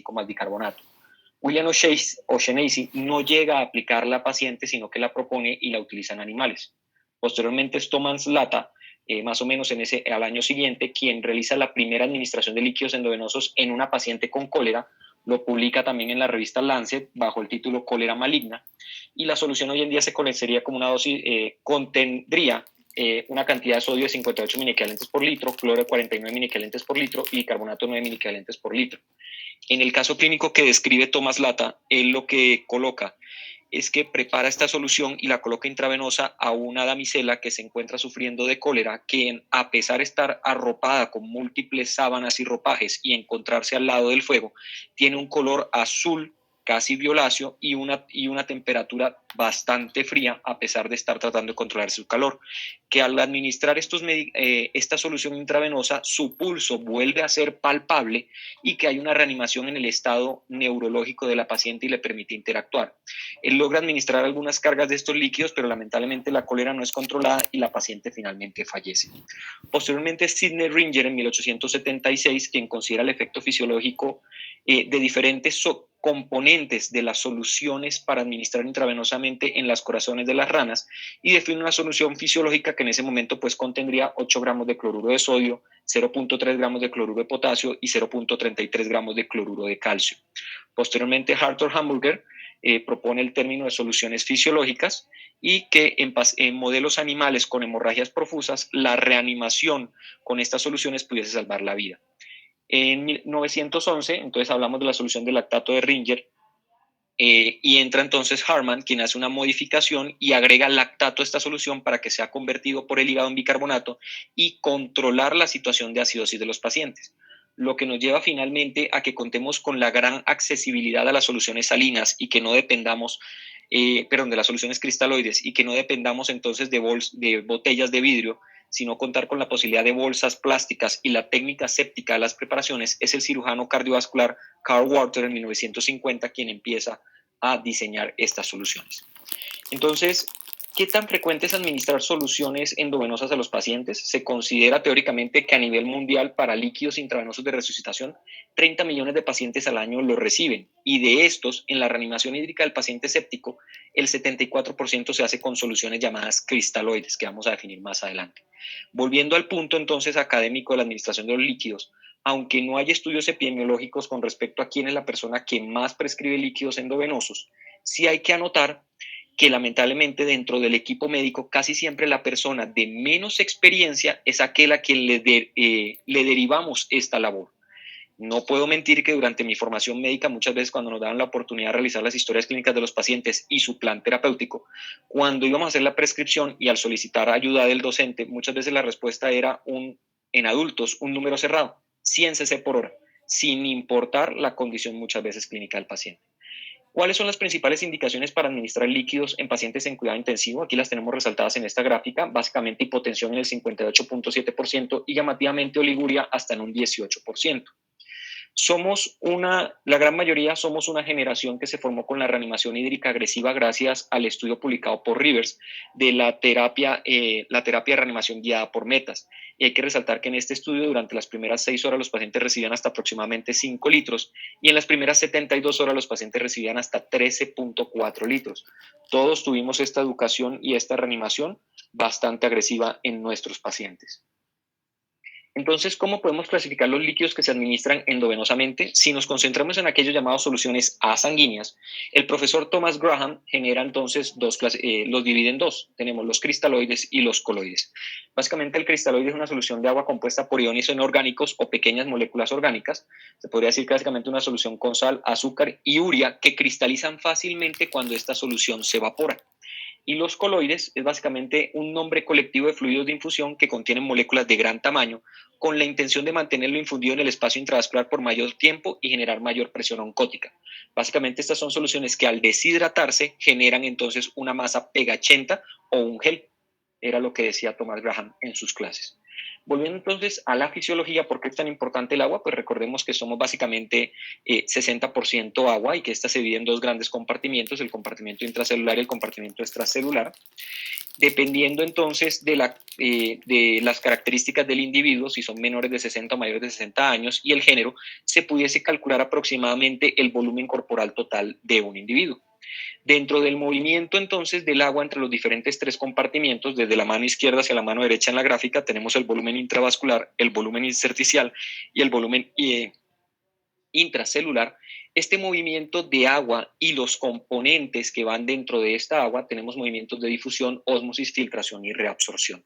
como al bicarbonato. William O'Shaughnessy no llega a aplicarla a pacientes, sino que la propone y la utiliza en animales. Posteriormente es Thomas Latta, más o menos al año siguiente, quien realiza la primera administración de líquidos endovenosos en una paciente con cólera. Lo publica también en la revista Lancet bajo el título Cólera maligna, y la solución hoy en día se conocería como una dosis, contendría una cantidad de sodio de 58 miequivalentes por litro, cloro de 49 miequivalentes por litro y bicarbonato de 9 miequivalentes por litro. En el caso clínico que describe Thomas Latta, él lo que coloca es que prepara esta solución y la coloca intravenosa a una damisela que se encuentra sufriendo de cólera, que a pesar de estar arropada con múltiples sábanas y ropajes y encontrarse al lado del fuego, tiene un color azul casi violáceo y una temperatura bastante fría, a pesar de estar tratando de controlar su calor, que al administrar esta solución intravenosa, su pulso vuelve a ser palpable y que hay una reanimación en el estado neurológico de la paciente y le permite interactuar. Él logra administrar algunas cargas de estos líquidos, pero lamentablemente la cólera no es controlada y la paciente finalmente fallece. Posteriormente, Sidney Ringer, en 1876, quien considera el efecto fisiológico de diferentes componentes de las soluciones para administrar intravenosamente en los corazones de las ranas, y define una solución fisiológica que en ese momento pues contendría 8 gramos de cloruro de sodio, 0.3 gramos de cloruro de potasio y 0.33 gramos de cloruro de calcio. Posteriormente, Arthur Hamburger propone el término de soluciones fisiológicas, y que en modelos animales con hemorragias profusas, la reanimación con estas soluciones pudiese salvar la vida. En 1911, entonces hablamos de la solución de lactato de Ringer, y entra entonces Harman, quien hace una modificación y agrega lactato a esta solución para que sea convertido por el hígado en bicarbonato y controlar la situación de acidosis de los pacientes, lo que nos lleva finalmente a que contemos con la gran accesibilidad a las soluciones salinas y que no dependamos, de las soluciones cristaloides, y que no dependamos entonces de botellas de vidrio, sino contar con la posibilidad de bolsas plásticas y la técnica séptica de las preparaciones. Es el cirujano cardiovascular Karl Walter en 1950 quien empieza a diseñar estas soluciones. Entonces, ¿qué tan frecuente es administrar soluciones endovenosas a los pacientes? Se considera teóricamente que a nivel mundial, para líquidos intravenosos de resucitación, 30 millones de pacientes al año lo reciben, y de estos, en la reanimación hídrica del paciente séptico, el 74% se hace con soluciones llamadas cristaloides, que vamos a definir más adelante. Volviendo al punto entonces académico de la administración de los líquidos, aunque no hay estudios epidemiológicos con respecto a quién es la persona que más prescribe líquidos endovenosos, sí hay que anotar que lamentablemente dentro del equipo médico casi siempre la persona de menos experiencia es aquella a quien le derivamos esta labor. No puedo mentir que durante mi formación médica, muchas veces cuando nos daban la oportunidad de realizar las historias clínicas de los pacientes y su plan terapéutico, cuando íbamos a hacer la prescripción y al solicitar ayuda del docente, muchas veces la respuesta era en adultos un número cerrado, 100 cc por hora, sin importar la condición muchas veces clínica del paciente. ¿Cuáles son las principales indicaciones para administrar líquidos en pacientes en cuidado intensivo? Aquí las tenemos resaltadas en esta gráfica. Básicamente hipotensión en el 58.7% y llamativamente oliguria hasta en un 18%. La gran mayoría somos una generación que se formó con la reanimación hídrica agresiva gracias al estudio publicado por Rivers de la terapia de reanimación guiada por metas. Y hay que resaltar que en este estudio, durante las primeras 6 horas, los pacientes recibían hasta aproximadamente 5 litros, y en las primeras 72 horas los pacientes recibían hasta 13.4 litros. Todos tuvimos esta educación y esta reanimación bastante agresiva en nuestros pacientes. Entonces, ¿cómo podemos clasificar los líquidos que se administran endovenosamente? Si nos concentramos en aquellos llamados soluciones asanguíneas, el profesor Thomas Graham genera entonces los divide en dos. Tenemos los cristaloides y los coloides. Básicamente, el cristaloide es una solución de agua compuesta por iones inorgánicos o pequeñas moléculas orgánicas. Se podría decir que básicamente una solución con sal, azúcar y urea que cristalizan fácilmente cuando esta solución se evapora. Y los coloides es básicamente un nombre colectivo de fluidos de infusión que contienen moléculas de gran tamaño, con la intención de mantenerlo infundido en el espacio intravascular por mayor tiempo y generar mayor presión oncótica. Básicamente estas son soluciones que al deshidratarse generan entonces una masa pegachenta o un gel. Era lo que decía Thomas Graham en sus clases. Volviendo entonces a la fisiología, ¿por qué es tan importante el agua? Pues recordemos que somos básicamente 60% agua y que esta se divide en dos grandes compartimientos, el compartimento intracelular y el compartimento extracelular. Dependiendo entonces de las características del individuo, si son menores de 60 o mayores de 60 años, y el género, se pudiese calcular aproximadamente el volumen corporal total de un individuo. Dentro del movimiento entonces del agua entre los diferentes tres compartimientos, desde la mano izquierda hacia la mano derecha en la gráfica, tenemos el volumen intravascular, el volumen intersticial y el volumen intracelular. Este movimiento de agua y los componentes que van dentro de esta agua, tenemos movimientos de difusión, ósmosis, filtración y reabsorción.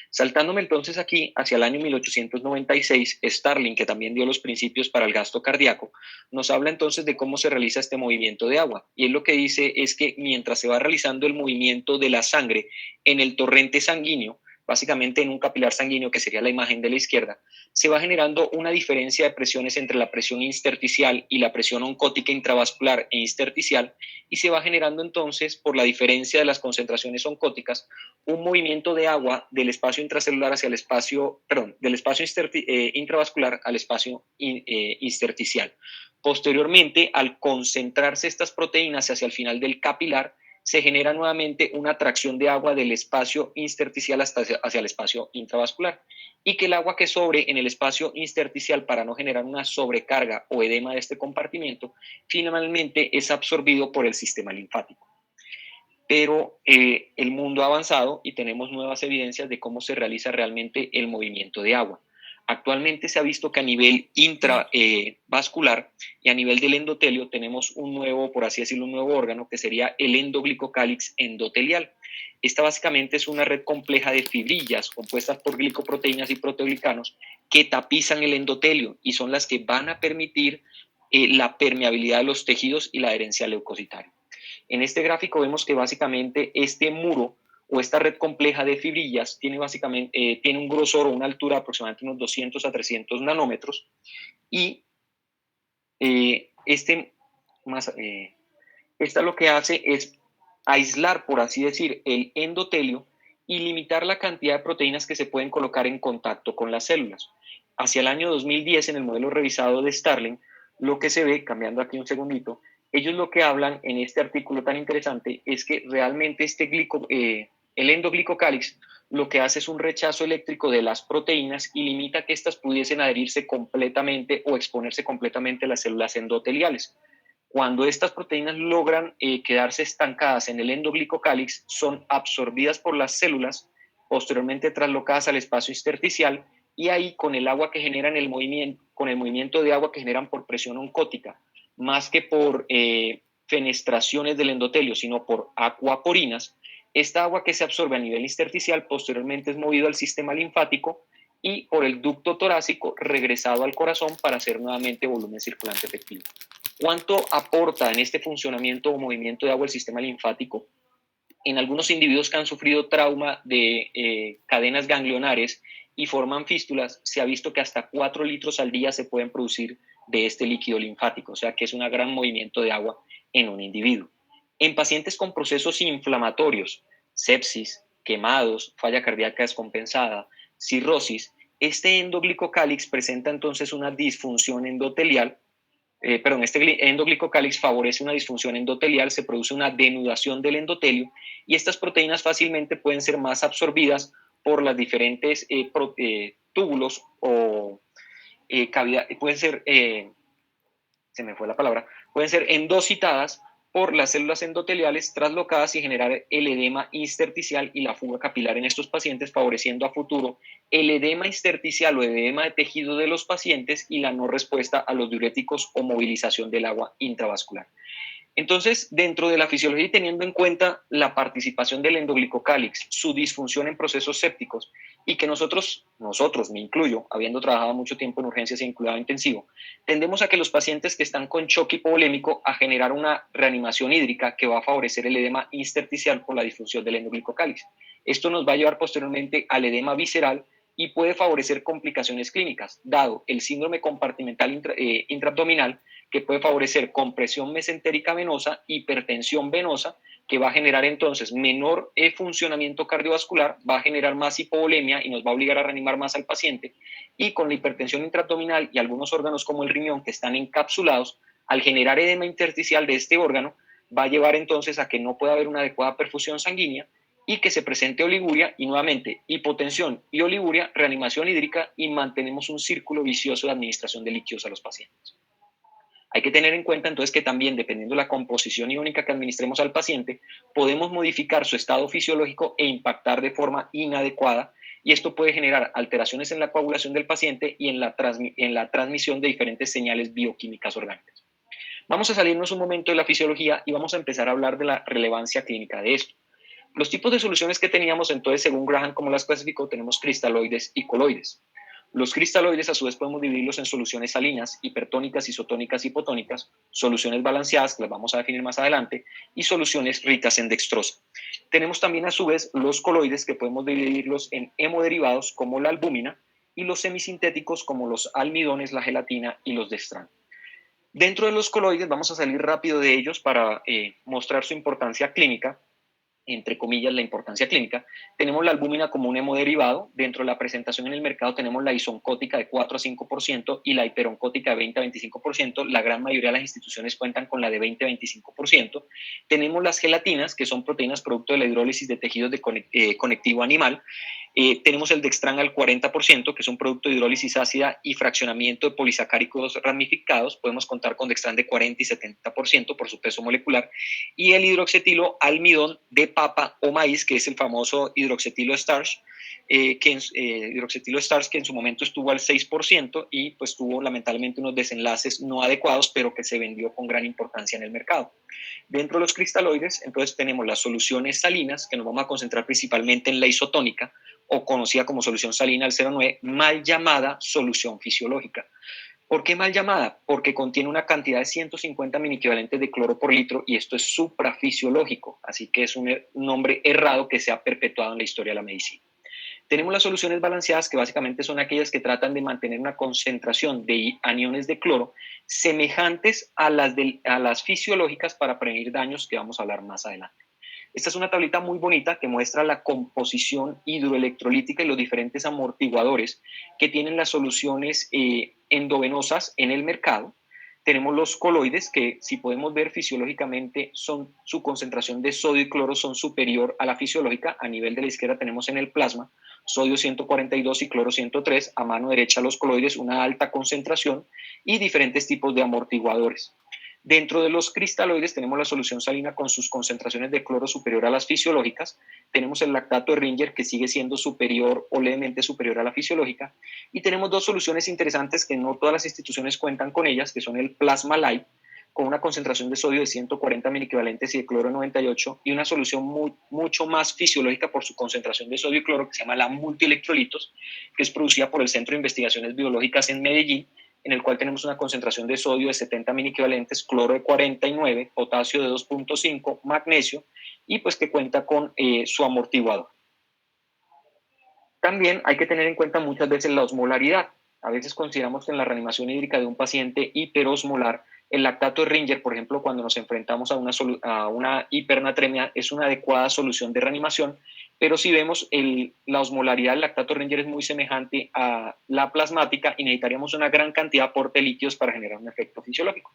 Saltándome entonces aquí hacia el año 1896, Starling, que también dio los principios para el gasto cardíaco, nos habla entonces de cómo se realiza este movimiento de agua. Y él lo que dice es que mientras se va realizando el movimiento de la sangre en el torrente sanguíneo, básicamente en un capilar sanguíneo, que sería la imagen de la izquierda, se va generando una diferencia de presiones entre la presión intersticial y la presión oncótica intravascular e intersticial, y se va generando entonces, por la diferencia de las concentraciones oncóticas, un movimiento de agua del espacio intracelular hacia el espacio, perdón, del espacio intravascular al espacio intersticial. Posteriormente, al concentrarse estas proteínas hacia el final del capilar, se genera nuevamente una atracción de agua del espacio intersticial hacia el espacio intravascular, y que el agua que sobre en el espacio intersticial, para no generar una sobrecarga o edema de este compartimento, finalmente es absorbido por el sistema linfático. Pero el mundo ha avanzado y tenemos nuevas evidencias de cómo se realiza realmente el movimiento de agua. Actualmente se ha visto que a nivel intravascular y a nivel del endotelio tenemos un nuevo, por así decirlo, un nuevo órgano que sería el endoglicocálix endotelial. Esta básicamente es una red compleja de fibrillas compuestas por glicoproteínas y proteoglicanos que tapizan el endotelio y son las que van a permitir la permeabilidad de los tejidos y la adherencia leucocitaria. En este gráfico vemos que básicamente este muro o esta red compleja de fibrillas tiene básicamente tiene un grosor o una altura de aproximadamente unos 200 a 300 nanómetros, y esta lo que hace es aislar, por así decir, el endotelio y limitar la cantidad de proteínas que se pueden colocar en contacto con las células. Hacia el año 2010, en el modelo revisado de Starling, lo que se ve, cambiando aquí un segundito, ellos lo que hablan en este artículo tan interesante es que realmente el endoglicocálix lo que hace es un rechazo eléctrico de las proteínas y limita que éstas pudiesen adherirse completamente o exponerse completamente a las células endoteliales. Cuando estas proteínas logran quedarse estancadas en el endoglicocálix, son absorbidas por las células, posteriormente traslocadas al espacio intersticial, y ahí con el agua que generan con el movimiento de agua que generan por presión oncótica, más que por fenestraciones del endotelio, sino por acuaporinas, esta agua que se absorbe a nivel intersticial posteriormente es movido al sistema linfático y por el ducto torácico regresado al corazón para hacer nuevamente volumen circulante efectivo. ¿Cuánto aporta en este funcionamiento o movimiento de agua el sistema linfático? En algunos individuos que han sufrido trauma de cadenas ganglionares y forman fístulas, se ha visto que hasta 4 litros al día se pueden producir de este líquido linfático, o sea que es un gran movimiento de agua en un individuo. En pacientes con procesos inflamatorios, sepsis, quemados, falla cardíaca descompensada, cirrosis, este endoglicocálix presenta entonces una disfunción endotelial. Este endoglicocálix favorece una disfunción endotelial, se produce una denudación del endotelio y estas proteínas fácilmente pueden ser más absorbidas por las diferentes túbulos o pueden ser, se me fue la palabra, pueden ser endocitadas por las células endoteliales traslocadas y generar el edema intersticial y la fuga capilar en estos pacientes, favoreciendo a futuro el edema intersticial o edema de tejido de los pacientes y la no respuesta a los diuréticos o movilización del agua intravascular. Entonces, dentro de la fisiología y teniendo en cuenta la participación del endoglicocálix, su disfunción en procesos sépticos, y que nosotros, me incluyo, habiendo trabajado mucho tiempo en urgencias y en cuidado intensivo, tendemos a que los pacientes que están con shock hipovolémico a generar una reanimación hídrica que va a favorecer el edema intersticial por la disfunción del endoglicocálix. Esto nos va a llevar posteriormente al edema visceral y puede favorecer complicaciones clínicas, dado el síndrome compartimental intraabdominal, que puede favorecer compresión mesentérica venosa, hipertensión venosa, que va a generar entonces menor funcionamiento cardiovascular, va a generar más hipovolemia y nos va a obligar a reanimar más al paciente, y con la hipertensión intraabdominal y algunos órganos como el riñón que están encapsulados, al generar edema intersticial de este órgano, va a llevar entonces a que no pueda haber una adecuada perfusión sanguínea y que se presente oliguria, y nuevamente hipotensión y oliguria, reanimación hídrica, y mantenemos un círculo vicioso de administración de líquidos a los pacientes. Hay que tener en cuenta entonces que también, dependiendo de la composición iónica que administremos al paciente, podemos modificar su estado fisiológico e impactar de forma inadecuada, y esto puede generar alteraciones en la coagulación del paciente y en la transmisión de diferentes señales bioquímicas orgánicas. Vamos a salirnos un momento de la fisiología y vamos a empezar a hablar de la relevancia clínica de esto. Los tipos de soluciones que teníamos entonces, según Graham, como las clasificó, tenemos cristaloides y coloides. Los cristaloides, a su vez, podemos dividirlos en soluciones salinas, hipertónicas, isotónicas, hipotónicas, soluciones balanceadas, que las vamos a definir más adelante, y soluciones ricas en dextrosa. Tenemos también, a su vez, los coloides, que podemos dividirlos en hemoderivados, como la albúmina, y los semisintéticos, como los almidones, la gelatina y los dextrano. Dentro de los coloides, vamos a salir rápido de ellos para mostrar su importancia clínica, entre comillas, la importancia clínica. Tenemos la albúmina como un hemoderivado. Dentro de la presentación en el mercado tenemos la isoncótica de 4 a 5% y la hiperoncótica de 20 a 25%. La gran mayoría de las instituciones cuentan con la de 20 a 25%. Tenemos las gelatinas, que son proteínas producto de la hidrólisis de tejidos de conectivo animal. Tenemos el dextran al 40%, que es un producto de hidrólisis ácida y fraccionamiento de polisacáridos ramificados. Podemos contar con dextran de 40 y 70% por su peso molecular. Y el hidroxetilo almidón de papa o maíz, que es el famoso hidroxetilo starch, hidroxetilo starch, que en su momento estuvo al 6% y pues tuvo lamentablemente unos desenlaces no adecuados, pero que se vendió con gran importancia en el mercado. Dentro de los cristaloides, entonces tenemos las soluciones salinas, que nos vamos a concentrar principalmente en la isotónica, o conocida como solución salina al 0,9, mal llamada solución fisiológica. ¿Por qué mal llamada? Porque contiene una cantidad de 150 mini-equivalentes de cloro por litro, y esto es suprafisiológico, así que es un nombre errado que se ha perpetuado en la historia de la medicina. Tenemos las soluciones balanceadas, que básicamente son aquellas que tratan de mantener una concentración de aniones de cloro semejantes a las fisiológicas para prevenir daños, que vamos a hablar más adelante. Esta es una tablita muy bonita que muestra la composición hidroelectrolítica y los diferentes amortiguadores que tienen las soluciones endovenosas en el mercado. Tenemos los coloides, que si podemos ver fisiológicamente, su concentración de sodio y cloro son superior a la fisiológica. A nivel de la izquierda tenemos en el plasma sodio 142 y cloro 103. A mano derecha los coloides, una alta concentración y diferentes tipos de amortiguadores. Dentro de los cristaloides tenemos la solución salina con sus concentraciones de cloro superior a las fisiológicas. Tenemos el lactato de Ringer, que sigue siendo superior o levemente superior a la fisiológica. Y tenemos dos soluciones interesantes que no todas las instituciones cuentan con ellas, que son el Plasma Light, con una concentración de sodio de 140 mil-equivalentes y de cloro 98, y una solución mucho más fisiológica por su concentración de sodio y cloro, que se llama la multielectrolitos, que es producida por el Centro de Investigaciones Biológicas en Medellín, en el cual tenemos una concentración de sodio de 70 mil-equivalentes, cloro de 49, potasio de 2.5, magnesio, y pues que cuenta con su amortiguador. También hay que tener en cuenta muchas veces la osmolaridad. A veces consideramos que en la reanimación hídrica de un paciente hiperosmolar, el lactato de Ringer, por ejemplo, cuando nos enfrentamos a una hipernatremia, es una adecuada solución de reanimación, pero si vemos la osmolaridad del lactato de Ringer es muy semejante a la plasmática y necesitaríamos una gran cantidad de aporte de líquidos para generar un efecto fisiológico.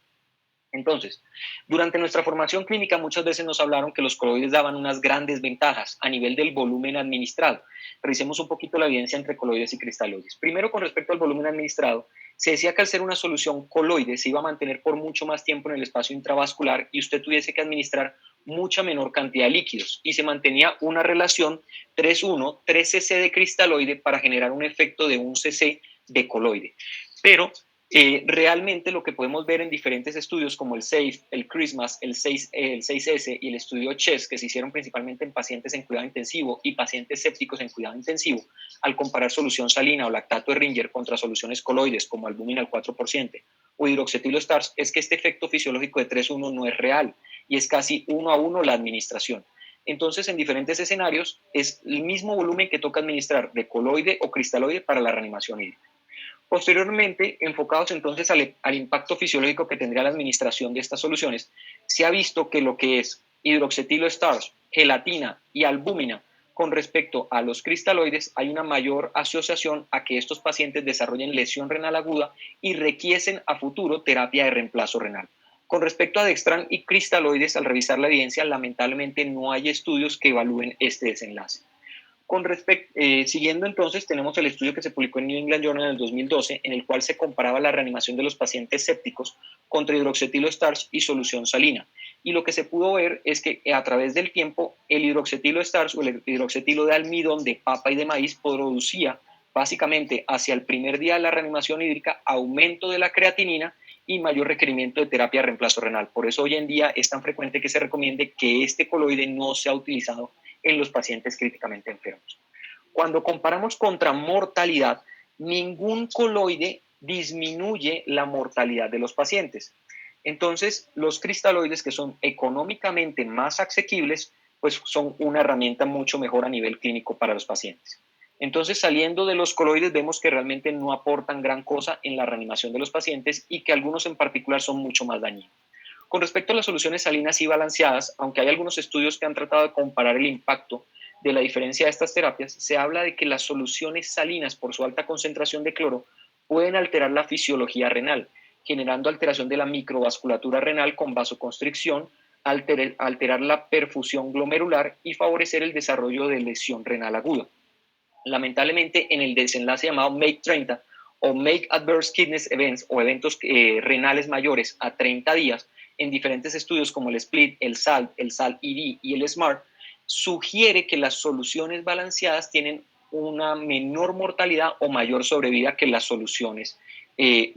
Entonces, durante nuestra formación clínica muchas veces nos hablaron que los coloides daban unas grandes ventajas a nivel del volumen administrado. Revisemos un poquito la evidencia entre coloides y cristaloides. Primero, con respecto al volumen administrado, se decía que al ser una solución coloide se iba a mantener por mucho más tiempo en el espacio intravascular y usted tuviese que administrar mucha menor cantidad de líquidos, y se mantenía una relación 3:1, 3 cc de cristaloide para generar un efecto de 1 cc de coloide. Pero realmente lo que podemos ver en diferentes estudios como el SAFE, el CRISMAS, el 6S y el estudio CHESS, que se hicieron principalmente en pacientes en cuidado intensivo y pacientes sépticos en cuidado intensivo, al comparar solución salina o lactato de Ringer contra soluciones coloides como albúmina al 4% o hidroxetilo starch, es que este efecto fisiológico de 3:1 no es real y es casi 1:1 la administración. Entonces, en diferentes escenarios, es el mismo volumen que toca administrar de coloide o cristaloide para la reanimación hídrica. Posteriormente, enfocados entonces al impacto fisiológico que tendría la administración de estas soluciones, se ha visto que lo que es hidroxetilo starch, gelatina y albúmina con respecto a los cristaloides, hay una mayor asociación a que estos pacientes desarrollen lesión renal aguda y requieren a futuro terapia de reemplazo renal. Con respecto a dextran y cristaloides, al revisar la evidencia, lamentablemente no hay estudios que evalúen este desenlace. Siguiendo entonces, tenemos el estudio que se publicó en New England Journal en el 2012, en el cual se comparaba la reanimación de los pacientes sépticos contra hidroxetilo starch y solución salina. Y lo que se pudo ver es que a través del tiempo, el hidroxetilo starch o el hidroxetilo de almidón, de papa y de maíz producía básicamente hacia el primer día de la reanimación hídrica aumento de la creatinina y mayor requerimiento de terapia de reemplazo renal. Por eso hoy en día es tan frecuente que se recomiende que este coloide no sea utilizado en los pacientes críticamente enfermos. Cuando comparamos contra mortalidad, ningún coloide disminuye la mortalidad de los pacientes. Entonces, los cristaloides, que son económicamente más asequibles, pues son una herramienta mucho mejor a nivel clínico para los pacientes. Entonces, saliendo de los coloides, vemos que realmente no aportan gran cosa en la reanimación de los pacientes y que algunos en particular son mucho más dañinos. Con respecto a las soluciones salinas y balanceadas, aunque hay algunos estudios que han tratado de comparar el impacto de la diferencia de estas terapias, se habla de que las soluciones salinas, por su alta concentración de cloro, pueden alterar la fisiología renal, generando alteración de la microvasculatura renal con vasoconstricción, alterar la perfusión glomerular y favorecer el desarrollo de lesión renal aguda. Lamentablemente, en el desenlace llamado MAKE-30 o Make Adverse Kidney Events o eventos renales mayores a 30 días, en diferentes estudios como el SPLIT, el SALT-ID y el SMART, sugiere que las soluciones balanceadas tienen una menor mortalidad o mayor sobrevida que las soluciones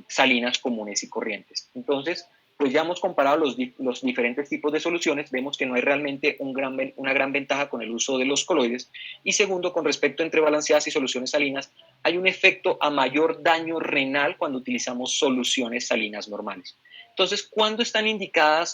salinas comunes y corrientes. Entonces, pues ya hemos comparado los diferentes tipos de soluciones, vemos que no hay realmente una gran ventaja con el uso de los coloides. Y segundo, con respecto entre balanceadas y soluciones salinas, hay un efecto a mayor daño renal cuando utilizamos soluciones salinas normales. Entonces, ¿cuándo está indicado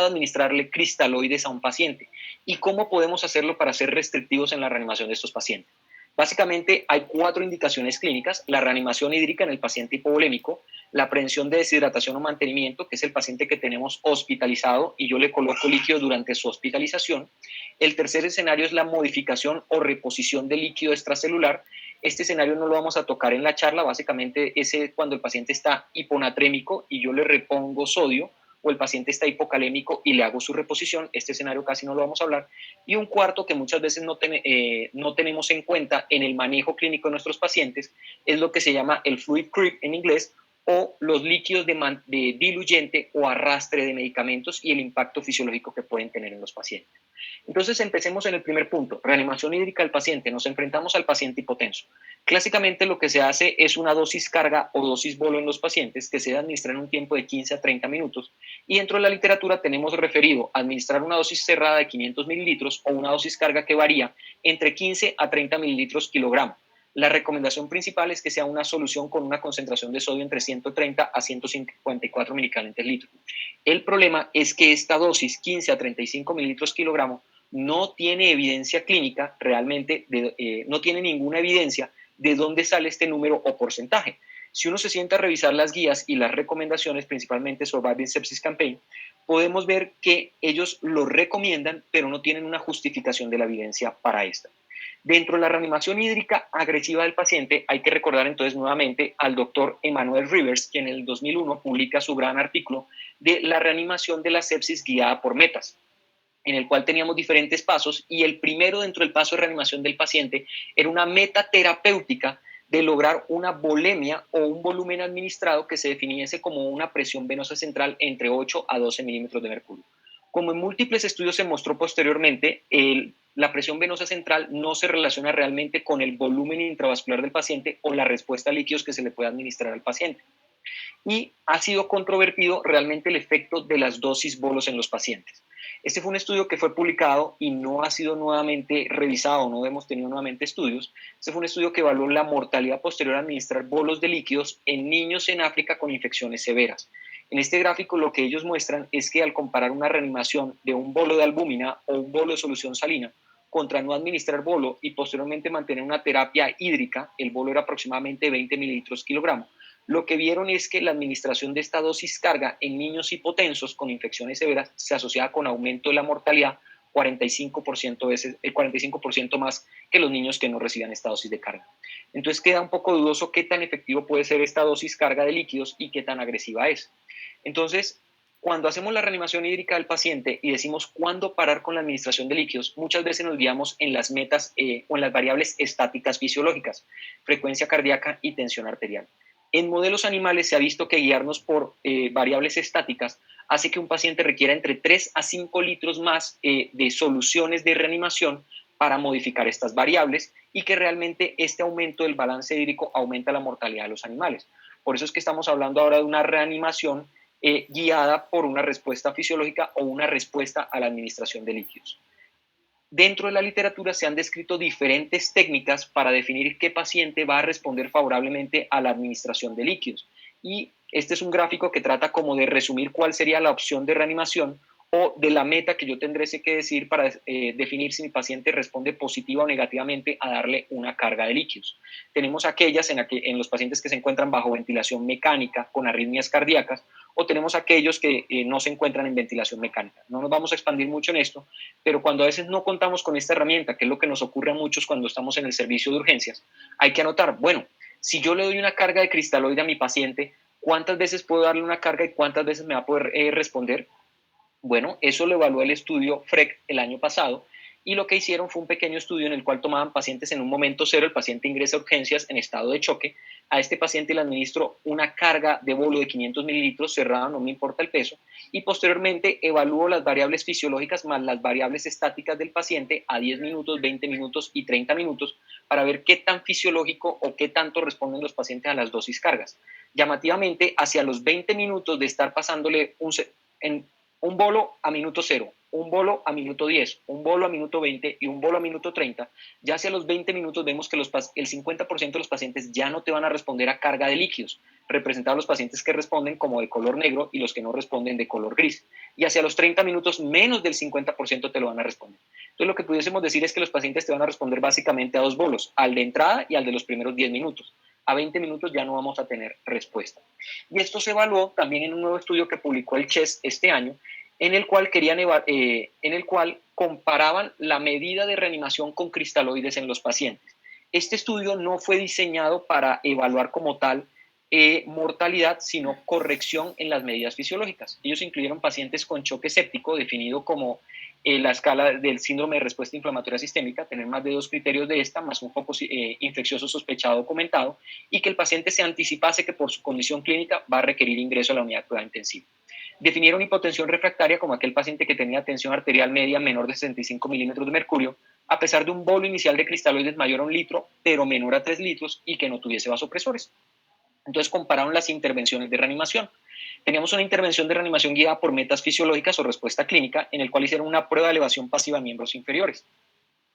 administrarle cristaloides a un paciente? ¿Y cómo podemos hacerlo para ser restrictivos en la reanimación de estos pacientes? Básicamente hay 4 indicaciones clínicas: la reanimación hídrica en el paciente hipovolémico, la prevención de deshidratación o mantenimiento, que es el paciente que tenemos hospitalizado y yo le coloco líquido durante su hospitalización. El tercer escenario es la modificación o reposición de líquido extracelular. Este escenario no lo vamos a tocar en la charla, básicamente es cuando el paciente está hiponatrémico y yo le repongo sodio, o el paciente está hipocalémico y le hago su reposición. Este escenario casi no lo vamos a hablar. Y un cuarto que muchas veces no tenemos en cuenta en el manejo clínico de nuestros pacientes es lo que se llama el fluid creep en inglés, o los líquidos de diluyente o arrastre de medicamentos y el impacto fisiológico que pueden tener en los pacientes. Entonces empecemos en el primer punto: reanimación hídrica del paciente. Nos enfrentamos al paciente hipotenso. Clásicamente lo que se hace es una dosis carga o dosis bolo en los pacientes que se debe administrar en un tiempo de 15 a 30 minutos, y dentro de la literatura tenemos referido administrar una dosis cerrada de 500 mililitros o una dosis carga que varía entre 15 a 30 mililitros kilogramo. La recomendación principal es que sea una solución con una concentración de sodio entre 130 a 154 milicalentes litro. El problema es que esta dosis, 15 a 35 mililitros kilogramo, no tiene evidencia clínica realmente, no tiene ninguna evidencia de dónde sale este número o porcentaje. Si uno se sienta a revisar las guías y las recomendaciones, principalmente Surviving Sepsis Campaign, podemos ver que ellos lo recomiendan, pero no tienen una justificación de la evidencia para esta. Dentro de la reanimación hídrica agresiva del paciente, hay que recordar entonces nuevamente al doctor Emmanuel Rivers, quien en el 2001 publica su gran artículo de la reanimación de la sepsis guiada por metas, en el cual teníamos diferentes pasos, y el primero dentro del paso de reanimación del paciente era una meta terapéutica de lograr una volemia o un volumen administrado que se definiese como una presión venosa central entre 8 a 12 milímetros de mercurio. Como en múltiples estudios se mostró posteriormente, la presión venosa central no se relaciona realmente con el volumen intravascular del paciente o la respuesta a líquidos que se le puede administrar al paciente. Y ha sido controvertido realmente el efecto de las dosis bolos en los pacientes. Este fue un estudio que fue publicado y no ha sido nuevamente revisado, no hemos tenido nuevamente estudios. Este fue un estudio que evaluó la mortalidad posterior a administrar bolos de líquidos en niños en África con infecciones severas. En este gráfico lo que ellos muestran es que al comparar una reanimación de un bolo de albúmina o un bolo de solución salina contra no administrar bolo y posteriormente mantener una terapia hídrica, el bolo era aproximadamente 20 mililitros kilogramo, lo que vieron es que la administración de esta dosis carga en niños hipotensos con infecciones severas se asociaba con aumento de la mortalidad 45% más que los niños que no recibían esta dosis de carga. Entonces queda un poco dudoso qué tan efectivo puede ser esta dosis carga de líquidos y qué tan agresiva es. Entonces, cuando hacemos la reanimación hídrica del paciente y decimos cuándo parar con la administración de líquidos, muchas veces nos guiamos en las metas o en las variables estáticas fisiológicas, frecuencia cardíaca y tensión arterial. En modelos animales se ha visto que guiarnos por variables estáticas hace que un paciente requiera entre 3 a 5 litros más de soluciones de reanimación para modificar estas variables y que realmente este aumento del balance hídrico aumenta la mortalidad de los animales. Por eso es que estamos hablando ahora de una reanimación guiada por una respuesta fisiológica o una respuesta a la administración de líquidos. Dentro de la literatura se han descrito diferentes técnicas para definir qué paciente va a responder favorablemente a la administración de líquidos. Y este es un gráfico que trata como de resumir cuál sería la opción de reanimación o de la meta que yo tendré que decir para definir si mi paciente responde positiva o negativamente a darle una carga de líquidos. Tenemos aquellas en los pacientes que se encuentran bajo ventilación mecánica con arritmias cardíacas o tenemos aquellos que no se encuentran en ventilación mecánica. No nos vamos a expandir mucho en esto, pero cuando a veces no contamos con esta herramienta, que es lo que nos ocurre a muchos cuando estamos en el servicio de urgencias, hay que anotar, bueno, si yo le doy una carga de cristaloide a mi paciente, ¿cuántas veces puedo darle una carga y cuántas veces me va a poder responder? Bueno, eso lo evaluó el estudio FREC el año pasado y lo que hicieron fue un pequeño estudio en el cual tomaban pacientes en un momento cero, el paciente ingresa a urgencias en estado de choque, a este paciente le administró una carga de bolo de 500 mililitros cerrada, no me importa el peso, y posteriormente evaluó las variables fisiológicas más las variables estáticas del paciente a 10 minutos, 20 minutos y 30 minutos para ver qué tan fisiológico o qué tanto responden los pacientes a las dosis cargas. Llamativamente, hacia los 20 minutos de estar pasándole un bolo a minuto 0, un bolo a minuto 10, un bolo a minuto 20 y un bolo a minuto 30, ya hacia los 20 minutos vemos que el 50% de los pacientes ya no te van a responder a carga de líquidos, representados los pacientes que responden como de color negro y los que no responden de color gris. Y hacia los 30 minutos menos del 50% te lo van a responder. Entonces lo que pudiésemos decir es que los pacientes te van a responder básicamente a dos bolos, al de entrada y al de los primeros 10 minutos. A 20 minutos ya no vamos a tener respuesta. Y esto se evaluó también en un nuevo estudio que publicó el CHES este año, en el cual comparaban la medida de reanimación con cristaloides en los pacientes. Este estudio no fue diseñado para evaluar como tal mortalidad, sino corrección en las medidas fisiológicas. Ellos incluyeron pacientes con choque séptico, definido como la escala del síndrome de respuesta inflamatoria sistémica, tener más de 2 criterios de esta, más un foco infeccioso sospechado documentado, y que el paciente se anticipase que por su condición clínica va a requerir ingreso a la unidad de cuidado intensivo. Definieron hipotensión refractaria como aquel paciente que tenía tensión arterial media menor de 65 milímetros de mercurio, a pesar de un bolo inicial de cristaloides mayor a 1 litro, pero menor a 3 litros y que no tuviese vasopresores. Entonces compararon las intervenciones de reanimación. Teníamos una intervención de reanimación guiada por metas fisiológicas o respuesta clínica, en el cual hicieron una prueba de elevación pasiva de miembros inferiores,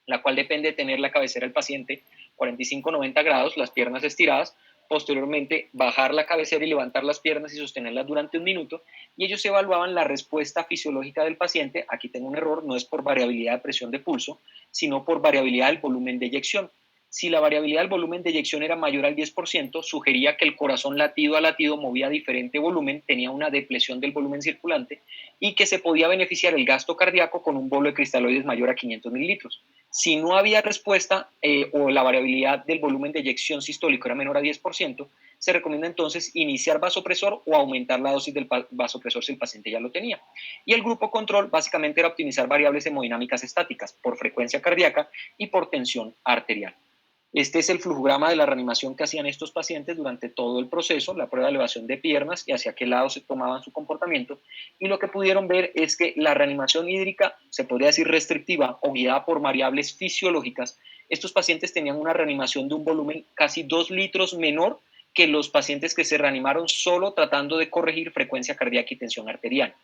la cual depende de tener la cabecera del paciente 45-90 grados, las piernas estiradas, posteriormente bajar la cabecera y levantar las piernas y sostenerlas durante 1 minuto, y ellos evaluaban la respuesta fisiológica del paciente. Aquí tengo un error, no es por variabilidad de presión de pulso, sino por variabilidad del volumen de eyección. Si la variabilidad del volumen de eyección era mayor al 10%, sugería que el corazón latido a latido movía diferente volumen, tenía una depresión del volumen circulante y que se podía beneficiar el gasto cardíaco con un bolo de cristaloides mayor a 500 mililitros. Si no había respuesta o la variabilidad del volumen de eyección sistólico era menor a 10%, se recomienda entonces iniciar vasopresor o aumentar la dosis del vasopresor si el paciente ya lo tenía. Y el grupo control básicamente era optimizar variables hemodinámicas estáticas por frecuencia cardíaca y por tensión arterial. Este es el flujograma de la reanimación que hacían estos pacientes durante todo el proceso, la prueba de elevación de piernas y hacia qué lado se tomaban su comportamiento. Y lo que pudieron ver es que la reanimación hídrica, se podría decir restrictiva o guiada por variables fisiológicas, estos pacientes tenían una reanimación de un volumen casi 2 litros menor que los pacientes que se reanimaron solo tratando de corregir frecuencia cardíaca y tensión arterial.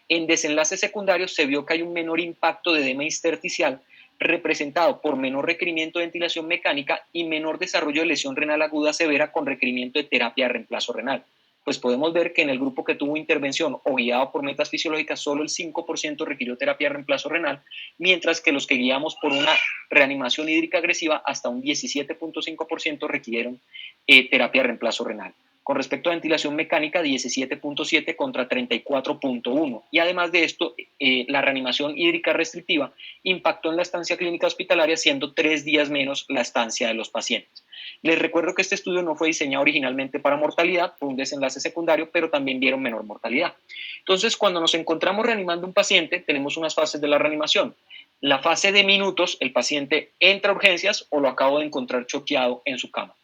En desenlaces secundarios se vio que hay un menor impacto de edema intersticial representado por menor requerimiento de ventilación mecánica y menor desarrollo de lesión renal aguda severa con requerimiento de terapia de reemplazo renal. Pues podemos ver que en el grupo que tuvo intervención o guiado por metas fisiológicas, solo el 5% requirió terapia de reemplazo renal, mientras que los que guiamos por una reanimación hídrica agresiva, hasta un 17.5% requirieron terapia de reemplazo renal. Con respecto a ventilación mecánica, 17.7 contra 34.1. Y además de esto, la reanimación hídrica restrictiva impactó en la estancia clínica hospitalaria, siendo 3 días menos la estancia de los pacientes. Les recuerdo que este estudio no fue diseñado originalmente para mortalidad, fue un desenlace secundario, pero también vieron menor mortalidad. Entonces, cuando nos encontramos reanimando un paciente, tenemos unas fases de la reanimación. La fase de minutos, el paciente entra a urgencias o lo acabo de encontrar choqueado en su cama.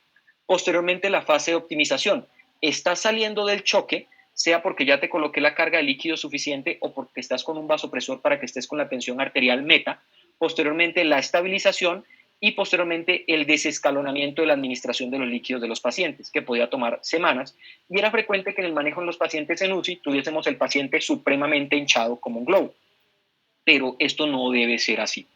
Posteriormente, la fase de optimización. Estás saliendo del choque, sea porque ya te coloqué la carga de líquido suficiente o porque estás con un vasopresor para que estés con la tensión arterial meta. Posteriormente, la estabilización y posteriormente el desescalonamiento de la administración de los líquidos de los pacientes, que podía tomar semanas. Y era frecuente que en el manejo de los pacientes en UCI tuviésemos el paciente supremamente hinchado como un globo. Pero esto no debe ser así.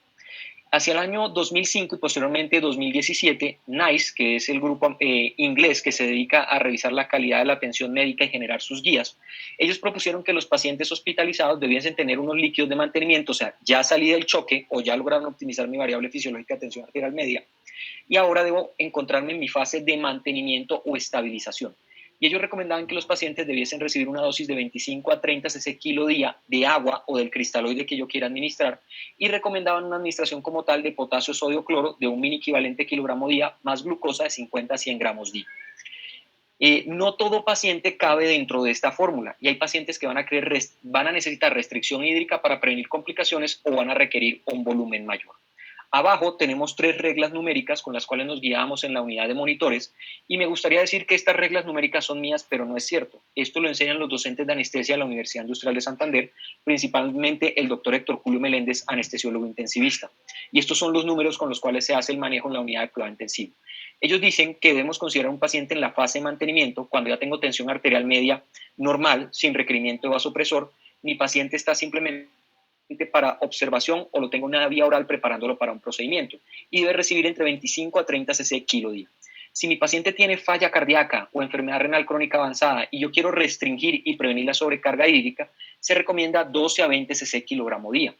Hacia el año 2005 y posteriormente 2017, NICE, que es el grupo inglés que se dedica a revisar la calidad de la atención médica y generar sus guías, ellos propusieron que los pacientes hospitalizados debiesen tener unos líquidos de mantenimiento, o sea, ya salí del choque o ya lograron optimizar mi variable fisiológica de tensión arterial media y ahora debo encontrarme en mi fase de mantenimiento o estabilización. Y ellos recomendaban que los pacientes debiesen recibir una dosis de 25 a 30 cc kilo día de agua o del cristaloide que yo quiera administrar y recomendaban una administración como tal de potasio, sodio, cloro de un mini equivalente kilogramo día más glucosa de 50 a 100 gramos día. No todo paciente cabe dentro de esta fórmula y hay pacientes que van a necesitar restricción hídrica para prevenir complicaciones o van a requerir un volumen mayor. Abajo tenemos 3 reglas numéricas con las cuales nos guiábamos en la unidad de monitores y me gustaría decir que estas reglas numéricas son mías, pero no es cierto. Esto lo enseñan los docentes de anestesia de la Universidad Industrial de Santander, principalmente el doctor Héctor Julio Meléndez, anestesiólogo intensivista. Y estos son los números con los cuales se hace el manejo en la unidad de cuidado intensivo. Ellos dicen que debemos considerar un paciente en la fase de mantenimiento cuando ya tengo tensión arterial media normal, sin requerimiento de vasopresor, mi paciente está simplemente para observación o lo tengo en una vía oral preparándolo para un procedimiento y debe recibir entre 25 a 30 cc kilo día. Si mi paciente tiene falla cardíaca o enfermedad renal crónica avanzada y yo quiero restringir y prevenir la sobrecarga hídrica, se recomienda 12 a 20 cc kilogramo día.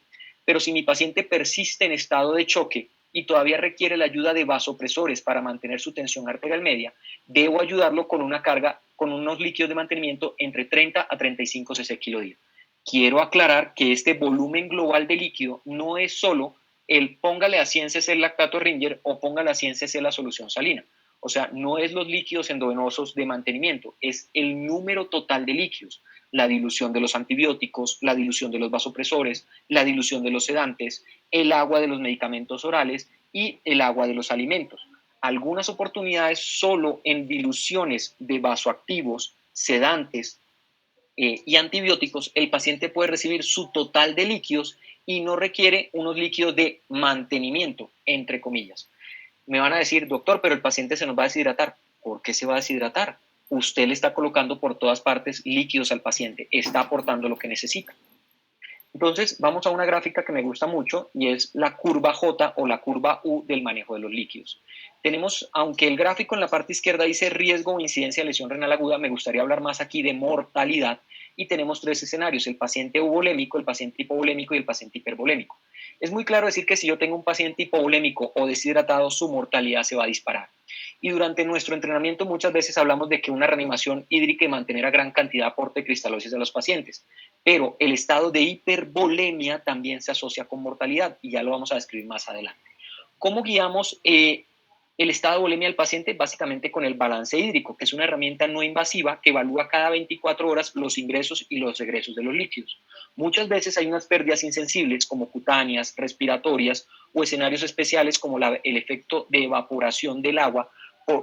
Pero si mi paciente persiste en estado de choque y todavía requiere la ayuda de vasopresores para mantener su tensión arterial media, debo ayudarlo con una carga, con unos líquidos de mantenimiento entre 30 a 35 cc kilo día. Quiero aclarar que este volumen global de líquido no es solo el póngale a 100 cc el lactato Ringer o póngale a 100 cc la solución salina. O sea, no es los líquidos endovenosos de mantenimiento, es el número total de líquidos. La dilución de los antibióticos, la dilución de los vasopresores, la dilución de los sedantes, el agua de los medicamentos orales y el agua de los alimentos. Algunas oportunidades solo en diluciones de vasoactivos, sedantes, y antibióticos, el paciente puede recibir su total de líquidos y no requiere unos líquidos de mantenimiento, entre comillas. Me van a decir, doctor, pero el paciente se nos va a deshidratar. ¿Por qué se va a deshidratar? Usted le está colocando por todas partes líquidos al paciente, está aportando lo que necesita. Entonces, vamos a una gráfica que me gusta mucho y es la curva J o la curva U del manejo de los líquidos. Tenemos, aunque el gráfico en la parte izquierda dice riesgo o incidencia de lesión renal aguda, me gustaría hablar más aquí de mortalidad y tenemos 3 escenarios, el paciente euvolémico, el paciente hipovolémico y el paciente hipervolémico. Es muy claro decir que si yo tengo un paciente hipovolémico o deshidratado, su mortalidad se va a disparar. Y durante nuestro entrenamiento muchas veces hablamos de que una reanimación hídrica y mantener a gran cantidad de aporte de cristalosis a los pacientes. Pero el estado de hipervolemia también se asocia con mortalidad y ya lo vamos a describir más adelante. ¿Cómo guiamos el estado de volemia del paciente? Básicamente con el balance hídrico, que es una herramienta no invasiva que evalúa cada 24 horas los ingresos y los egresos de los líquidos. Muchas veces hay unas pérdidas insensibles como cutáneas, respiratorias o escenarios especiales como el efecto de evaporación del agua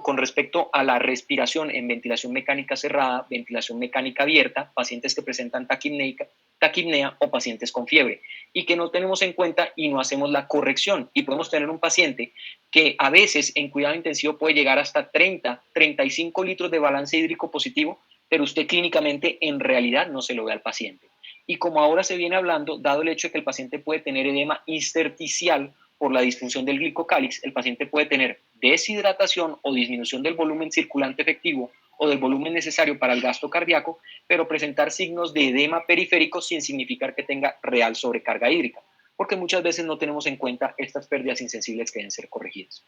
con respecto a la respiración en ventilación mecánica cerrada, ventilación mecánica abierta, pacientes que presentan taquipnea o pacientes con fiebre y que no tenemos en cuenta y no hacemos la corrección y podemos tener un paciente que a veces en cuidado intensivo puede llegar hasta 30, 35 litros de balance hídrico positivo, pero usted clínicamente en realidad no se lo ve al paciente. Y como ahora se viene hablando, dado el hecho de que el paciente puede tener edema intersticial por la disfunción del glicocálix, el paciente puede tener deshidratación o disminución del volumen circulante efectivo o del volumen necesario para el gasto cardíaco, pero presentar signos de edema periférico sin significar que tenga real sobrecarga hídrica. porque muchas veces no tenemos en cuenta estas pérdidas insensibles que deben ser corregidas.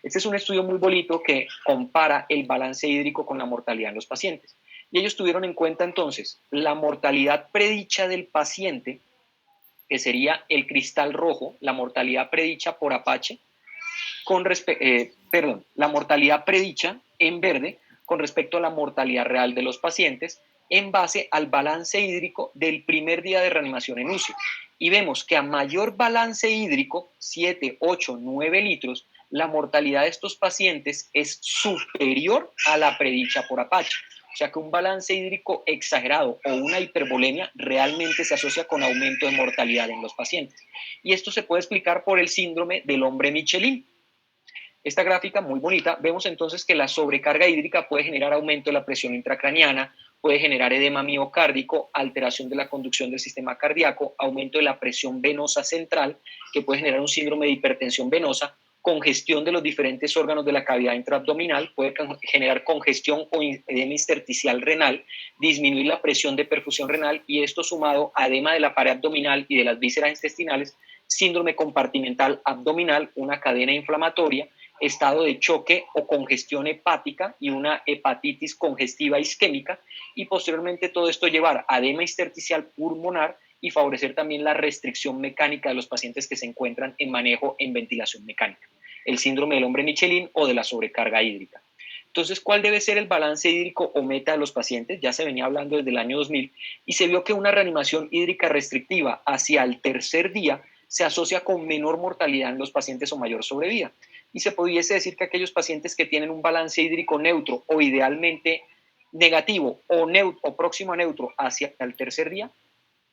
Este es un estudio muy bonito que compara el balance hídrico con la mortalidad en los pacientes. Y ellos tuvieron en cuenta entonces la mortalidad predicha del paciente, que sería el cristal rojo, la mortalidad predicha por Apache, la mortalidad predicha en verde con respecto a la mortalidad real de los pacientes en base al balance hídrico del primer día de reanimación en UCI. Y vemos que a mayor balance hídrico, 7, 8, 9 litros, la mortalidad de estos pacientes es superior a la predicha por Apache. O sea que un balance hídrico exagerado o una hipervolemia realmente se asocia con aumento de mortalidad en los pacientes. Y esto se puede explicar por el síndrome del hombre Michelin. Esta gráfica muy bonita, vemos entonces que la sobrecarga hídrica puede generar aumento de la presión intracraniana, puede generar edema miocárdico, alteración de la conducción del sistema cardíaco, aumento de la presión venosa central, que puede generar un síndrome de hipertensión venosa, congestión de los diferentes órganos de la cavidad intraabdominal, puede generar congestión o edema intersticial renal, disminuir la presión de perfusión renal, y esto sumado a edema de la pared abdominal y de las vísceras intestinales, síndrome compartimental abdominal, una cadena inflamatoria, estado de choque o congestión hepática y una hepatitis congestiva isquémica, y posteriormente todo esto llevar a edema intersticial pulmonar y favorecer también la restricción mecánica de los pacientes que se encuentran en manejo en ventilación mecánica, el síndrome del hombre Michelin o de la sobrecarga hídrica. Entonces, ¿cuál debe ser el balance hídrico o meta de los pacientes? Ya se venía hablando desde el año 2000 y se vio que una reanimación hídrica restrictiva hacia el tercer día se asocia con menor mortalidad en los pacientes o mayor sobrevida. Y se pudiese decir que aquellos pacientes que tienen un balance hídrico neutro o idealmente negativo o próximo a neutro hacia el tercer día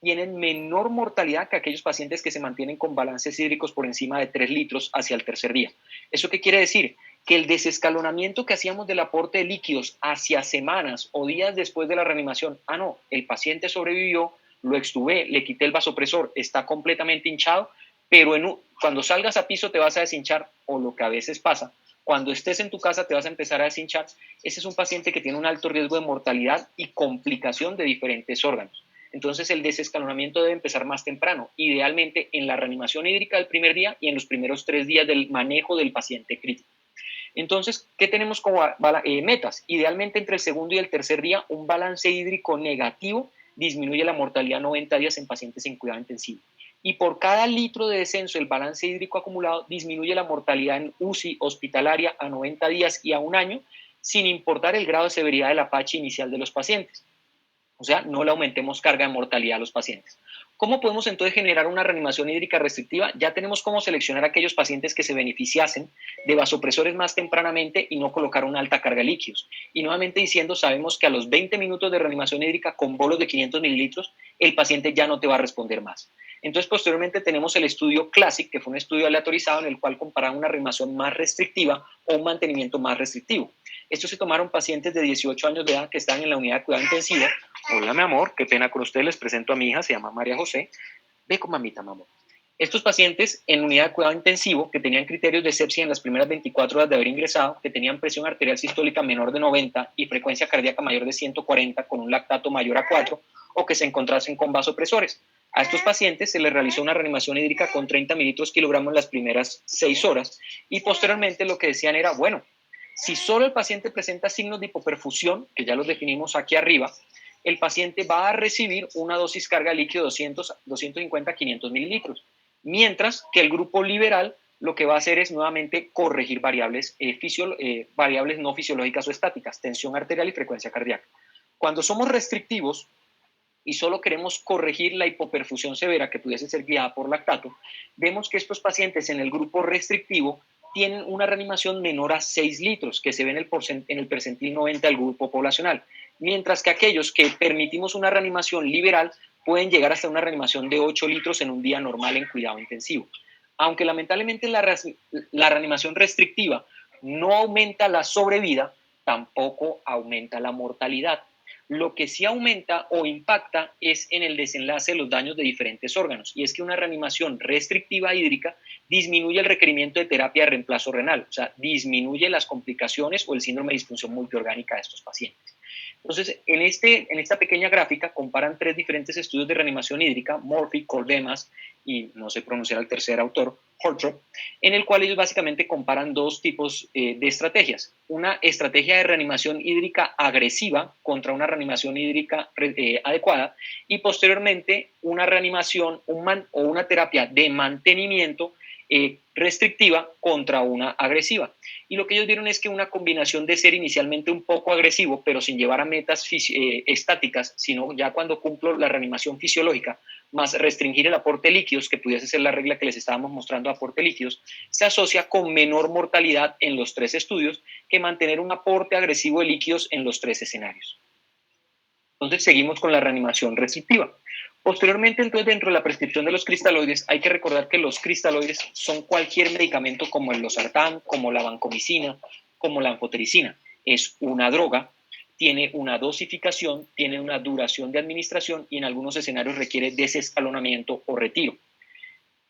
tienen menor mortalidad que aquellos pacientes que se mantienen con balances hídricos por encima de 3 litros hacia el tercer día. ¿Eso qué quiere decir? Que el desescalonamiento que hacíamos del aporte de líquidos hacia semanas o días después de la reanimación, no, el paciente sobrevivió, lo extubé, le quité el vasopresor, está completamente hinchado, pero cuando salgas a piso te vas a deshinchar, o lo que a veces pasa, cuando estés en tu casa te vas a empezar a deshinchar. Ese es un paciente que tiene un alto riesgo de mortalidad y complicación de diferentes órganos. Entonces el desescalonamiento debe empezar más temprano, idealmente en la reanimación hídrica del primer día y en los primeros 3 días del manejo del paciente crítico. Entonces, ¿qué tenemos como metas? Idealmente entre el segundo y el tercer día, un balance hídrico negativo disminuye la mortalidad 90 días en pacientes en cuidado intensivo. Y por cada litro de descenso del balance hídrico acumulado, disminuye la mortalidad en UCI hospitalaria a 90 días y a un año, sin importar el grado de severidad del Apache inicial de los pacientes. O sea, no le aumentemos carga de mortalidad a los pacientes. ¿Cómo podemos entonces generar una reanimación hídrica restrictiva? Ya tenemos cómo seleccionar a aquellos pacientes que se beneficiasen de vasopresores más tempranamente y no colocar una alta carga de líquidos. Y nuevamente diciendo, sabemos que a los 20 minutos de reanimación hídrica con bolos de 500 mililitros, el paciente ya no te va a responder más. Entonces, posteriormente tenemos el estudio CLASSIC, que fue un estudio aleatorizado en el cual comparaba una reanimación más restrictiva o un mantenimiento más restrictivo. Estos se tomaron pacientes de 18 años de edad que estaban en la unidad de cuidado intensivo. Hola, mi amor, qué pena con ustedes, les presento a mi hija, se llama María José. Ve con mamita, mamá. Estos pacientes en unidad de cuidado intensivo que tenían criterios de sepsia en las primeras 24 horas de haber ingresado, que tenían presión arterial sistólica menor de 90 y frecuencia cardíaca mayor de 140 con un lactato mayor a 4, o que se encontrasen con vasopresores. A estos pacientes se les realizó una reanimación hídrica con 30 mililitros kilogramos en las primeras 6 horas y posteriormente lo que decían era, bueno, si solo el paciente presenta signos de hipoperfusión, que ya los definimos aquí arriba, el paciente va a recibir una dosis carga de líquido 250, 500 mililitros. Mientras que el grupo liberal lo que va a hacer es nuevamente corregir variables, variables no fisiológicas o estáticas, tensión arterial y frecuencia cardíaca. Cuando somos restrictivos y solo queremos corregir la hipoperfusión severa que pudiese ser guiada por lactato, vemos que estos pacientes en el grupo restrictivo tienen una reanimación menor a 6 litros, que se ve en el percentil 90 del grupo poblacional, mientras que aquellos que permitimos una reanimación liberal pueden llegar hasta una reanimación de 8 litros en un día normal en cuidado intensivo. Aunque lamentablemente la reanimación restrictiva no aumenta la sobrevida, tampoco aumenta la mortalidad. Lo que sí aumenta o impacta es en el desenlace de los daños de diferentes órganos, y es que una reanimación restrictiva hídrica disminuye el requerimiento de terapia de reemplazo renal, o sea, disminuye las complicaciones o el síndrome de disfunción multiorgánica de estos pacientes. Entonces, en esta pequeña gráfica comparan 3 diferentes estudios de reanimación hídrica, Murphy, Cordemas y no sé pronunciar al tercer autor, Hortrop, en el cual ellos básicamente comparan dos tipos de estrategias. Una estrategia de reanimación hídrica agresiva contra una reanimación hídrica adecuada y posteriormente una reanimación o una terapia de mantenimiento restrictiva contra una agresiva. Y lo que ellos vieron es que una combinación de ser inicialmente un poco agresivo, pero sin llevar a metas estáticas, sino ya cuando cumplo la reanimación fisiológica, más restringir el aporte de líquidos, que pudiese ser la regla que les estábamos mostrando, aporte de líquidos, se asocia con menor mortalidad en los 3 estudios que mantener un aporte agresivo de líquidos en los 3 escenarios. Entonces seguimos con la reanimación restrictiva. Posteriormente, entonces, dentro de la prescripción de los cristaloides, hay que recordar que los cristaloides son cualquier medicamento como el losartán, como la vancomicina, como la anfotericina. Es una droga, tiene una dosificación, tiene una duración de administración y en algunos escenarios requiere desescalonamiento o retiro.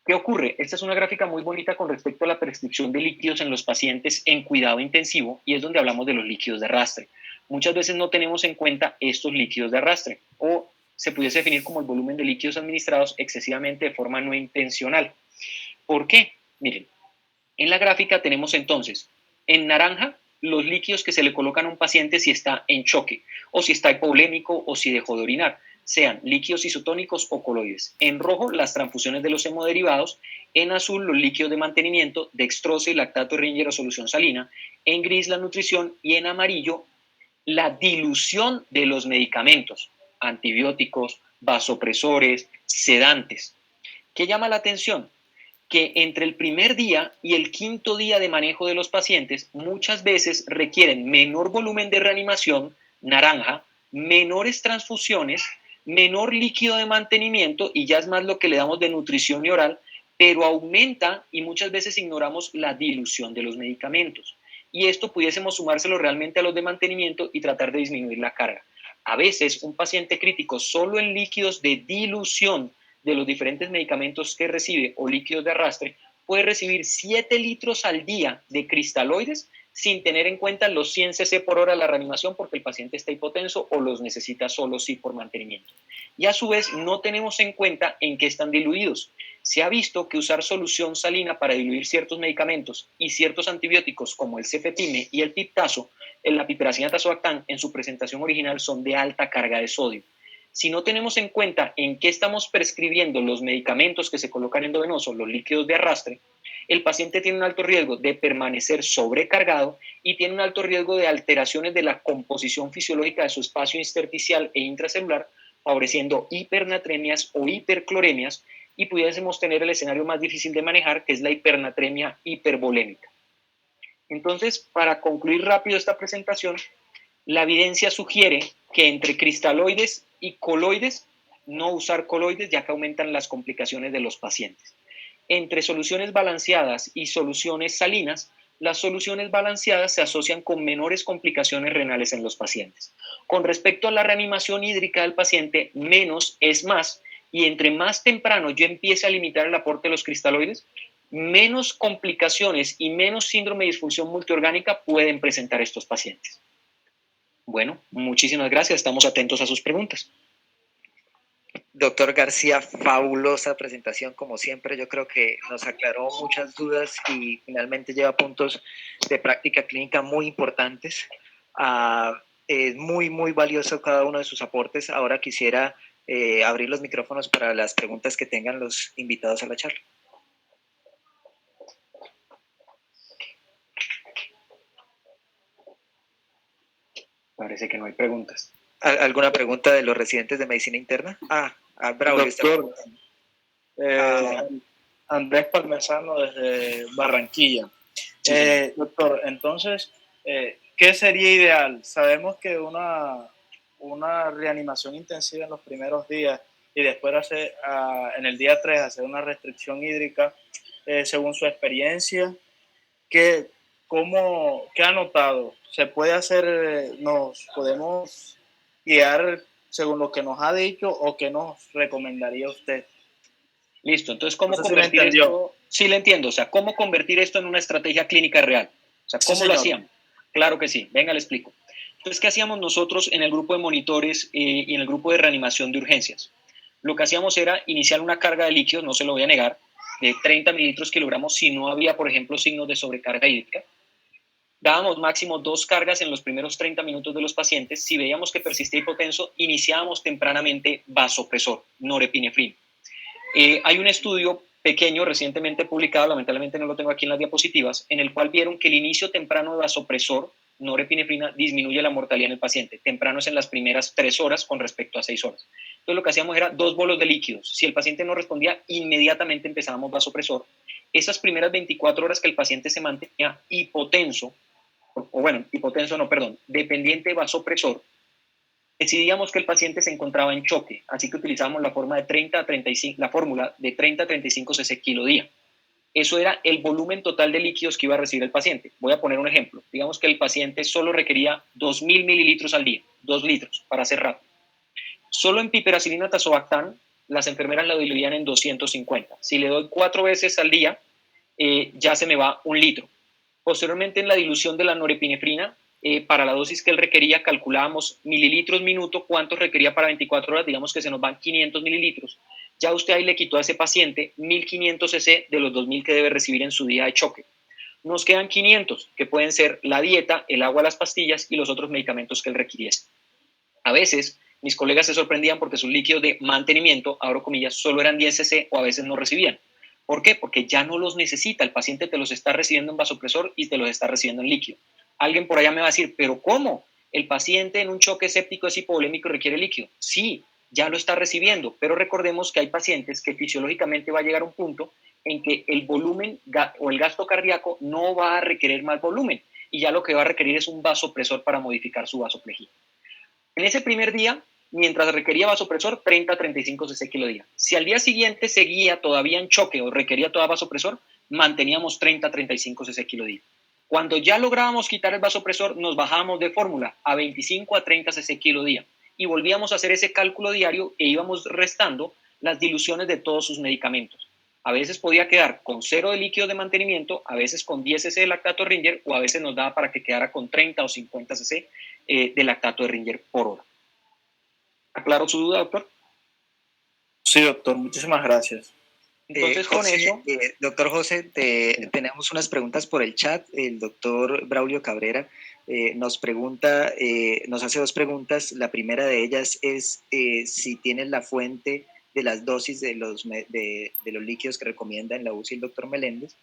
¿Qué ocurre? Esta es una gráfica muy bonita con respecto a la prescripción de líquidos en los pacientes en cuidado intensivo y es donde hablamos de los líquidos de arrastre. Muchas veces no tenemos en cuenta estos líquidos de arrastre o se pudiese definir como el volumen de líquidos administrados excesivamente de forma no intencional. ¿Por qué? Miren, en la gráfica tenemos entonces en naranja los líquidos que se le colocan a un paciente si está en choque o si está hipovolémico o si dejó de orinar, sean líquidos isotónicos o coloides. En rojo las transfusiones de los hemoderivados, en azul los líquidos de mantenimiento, dextrosa y lactato de Ringer o solución salina, en gris la nutrición y en amarillo la dilución de los medicamentos, antibióticos, vasopresores, sedantes. ¿Qué llama la atención? Que entre el primer día y el quinto día de manejo de los pacientes muchas veces requieren menor volumen de reanimación, naranja, menores transfusiones, menor líquido de mantenimiento y ya es más lo que le damos de nutrición y oral, pero aumenta y muchas veces ignoramos la dilución de los medicamentos. Y esto pudiésemos sumárselo realmente a los de mantenimiento y tratar de disminuir la carga. A veces un paciente crítico solo en líquidos de dilución de los diferentes medicamentos que recibe o líquidos de arrastre, puede recibir 7 litros al día de cristaloides sin tener en cuenta los 100 cc por hora de la reanimación porque el paciente está hipotenso o los necesita solo sí por mantenimiento. Y a su vez no tenemos en cuenta en qué están diluidos. Se ha visto que usar solución salina para diluir ciertos medicamentos y ciertos antibióticos como el cefepime y el piptazo, la piperacina tazobactam en su presentación original son de alta carga de sodio. Si no tenemos en cuenta en qué estamos prescribiendo los medicamentos que se colocan endovenoso, los líquidos de arrastre, el paciente tiene un alto riesgo de permanecer sobrecargado y tiene un alto riesgo de alteraciones de la composición fisiológica de su espacio intersticial e intracelular, favoreciendo hipernatremias o hipercloremias y pudiésemos tener el escenario más difícil de manejar, que es la hipernatremia hipervolémica. Entonces, para concluir rápido esta presentación, la evidencia sugiere que entre cristaloides y coloides, no usar coloides ya que aumentan las complicaciones de los pacientes. Entre soluciones balanceadas y soluciones salinas, las soluciones balanceadas se asocian con menores complicaciones renales en los pacientes. Con respecto a la reanimación hídrica del paciente, menos es más, y entre más temprano yo empiece a limitar el aporte de los cristaloides, menos complicaciones y menos síndrome de disfunción multiorgánica pueden presentar estos pacientes. Bueno, muchísimas gracias. Estamos atentos a sus preguntas. Doctor García, fabulosa presentación como siempre. Yo creo que nos aclaró muchas dudas y finalmente lleva puntos de práctica clínica muy importantes. Es muy, muy valioso cada uno de sus aportes. Ahora quisiera abrir los micrófonos para las preguntas que tengan los invitados a la charla. Parece que no hay preguntas. ¿Alguna pregunta de los residentes de medicina interna? Bravo. Doctor, Andrés Parmesano desde Barranquilla. Sí. Doctor, entonces, ¿qué sería ideal? Sabemos que una reanimación intensiva en los primeros días y después en el día 3 hacer una restricción hídrica, según su experiencia, ¿qué ha notado? ¿Se puede hacer, nos podemos guiar según lo que nos ha dicho o qué nos recomendaría usted? Listo, entonces, ¿cómo convertir esto? Sí, le entiendo, o sea, ¿cómo convertir esto en una estrategia clínica real? O sea, ¿cómo lo hacíamos? Claro que sí, venga, le explico. Entonces, ¿qué hacíamos nosotros en el grupo de monitores y en el grupo de reanimación de urgencias? Lo que hacíamos era iniciar una carga de líquidos, no se lo voy a negar, de 30 mililitros kilogramos si no había, por ejemplo, signos de sobrecarga hídrica. Dábamos máximo 2 cargas en los primeros 30 minutos de los pacientes. Si veíamos que persistía hipotenso, iniciábamos tempranamente vasopresor, norepinefrina. Hay un estudio pequeño recientemente publicado, lamentablemente no lo tengo aquí en las diapositivas, en el cual vieron que el inicio temprano de vasopresor, norepinefrina, disminuye la mortalidad en el paciente. Temprano es en las primeras 3 horas con respecto a 6 horas. Entonces lo que hacíamos era 2 bolos de líquidos. Si el paciente no respondía, inmediatamente empezábamos vasopresor. Esas primeras 24 horas que el paciente se mantenía hipotenso, dependiente de vasopresor, decidíamos que el paciente se encontraba en choque, así que utilizamos la fórmula de 30 a 35 cc kilo día. Eso era el volumen total de líquidos que iba a recibir el paciente. Voy a poner un ejemplo. Digamos que el paciente solo requería 2.000 mililitros al día, 2 litros, para hacer rápido. Solo en piperacilina tazobactam, las enfermeras lo diluían en 250. Si le doy 4 veces al día, ya se me va 1 litro. Posteriormente, en la dilución de la norepinefrina, para la dosis que él requería, calculábamos mililitros minuto, cuántos requería para 24 horas, digamos que se nos van 500 mililitros. Ya usted ahí le quitó a ese paciente 1.500 cc de los 2.000 que debe recibir en su día de choque. Nos quedan 500, que pueden ser la dieta, el agua, las pastillas y los otros medicamentos que él requiriese. A veces, mis colegas se sorprendían porque sus líquidos de mantenimiento, abro comillas, solo eran 10 cc o a veces no recibían. ¿Por qué? Porque ya no los necesita, el paciente te los está recibiendo en vasopresor y te los está recibiendo en líquido. Alguien por allá me va a decir, ¿pero cómo? ¿El paciente en un choque séptico es hipovolémico y requiere líquido? Sí, ya lo está recibiendo, pero recordemos que hay pacientes que fisiológicamente va a llegar a un punto en que el volumen o el gasto cardíaco no va a requerir más volumen y ya lo que va a requerir es un vasopresor para modificar su vasoplejía. En ese primer día, mientras requería vasopresor, 30 a 35 cc kilo día. Si al día siguiente seguía todavía en choque o requería toda vasopresor, manteníamos 30 a 35 cc kilo día. Cuando ya lográbamos quitar el vasopresor, nos bajábamos de fórmula a 25 a 30 cc kilo día y volvíamos a hacer ese cálculo diario e íbamos restando las diluciones de todos sus medicamentos. A veces podía quedar con 0 de líquido de mantenimiento, a veces con 10 cc de lactato Ringer o a veces nos daba para que quedara con 30 o 50 cc de lactato de Ringer por hora. ¿Aclaro su duda, doctor? Sí, doctor, muchísimas gracias. Entonces, José, doctor José, tenemos unas preguntas por el chat. El doctor Braulio Cabrera nos pregunta, nos hace 2 preguntas. La primera de ellas es si tienes la fuente de las dosis de los líquidos que recomienda en la UCI el doctor Meléndez,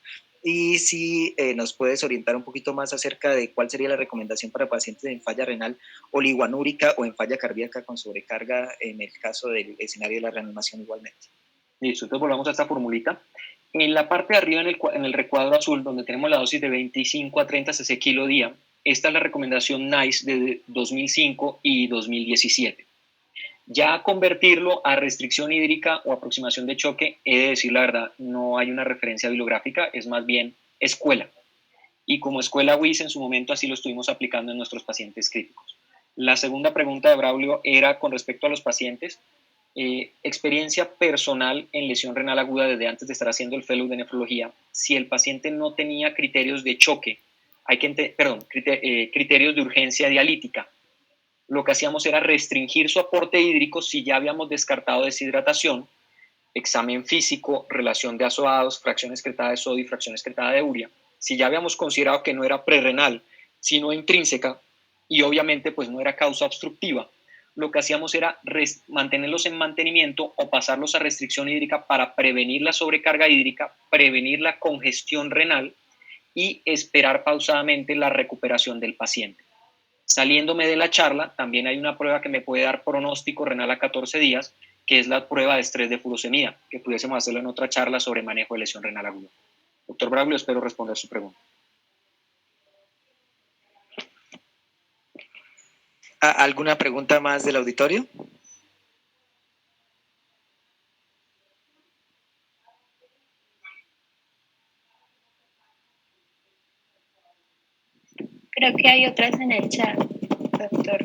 y si nos puedes orientar un poquito más acerca de cuál sería la recomendación para pacientes en falla renal oliguanúrica o en falla cardíaca con sobrecarga en el caso del escenario de la reanimación igualmente. Listo, entonces volvamos a esta formulita. En la parte de arriba, en el recuadro azul, donde tenemos la dosis de 25 a 30 cc kilo día, esta es la recomendación NICE de 2005 y 2017. Ya convertirlo a restricción hídrica o aproximación de choque, he de decir la verdad, no hay una referencia bibliográfica, es más bien escuela. Y como escuela WIS en su momento así lo estuvimos aplicando en nuestros pacientes críticos. La segunda pregunta de Braulio era con respecto a los pacientes. Experiencia personal en lesión renal aguda desde antes de estar haciendo el fellow de nefrología. Si el paciente no tenía criterios de choque, criterios de urgencia dialítica, lo que hacíamos era restringir su aporte hídrico si ya habíamos descartado deshidratación, examen físico, relación de azoados, fracción excretada de sodio y fracción excretada de urea. Si ya habíamos considerado que no era prerrenal, sino intrínseca, y obviamente pues no era causa obstructiva, lo que hacíamos era mantenerlos en mantenimiento o pasarlos a restricción hídrica para prevenir la sobrecarga hídrica, prevenir la congestión renal y esperar pausadamente la recuperación del paciente. Saliéndome de la charla, también hay una prueba que me puede dar pronóstico renal a 14 días, que es la prueba de estrés de furosemía, que pudiésemos hacerlo en otra charla sobre manejo de lesión renal aguda. Doctor Braulio, espero responder su pregunta. ¿Alguna pregunta más del auditorio? Creo que hay otras en el chat, doctor.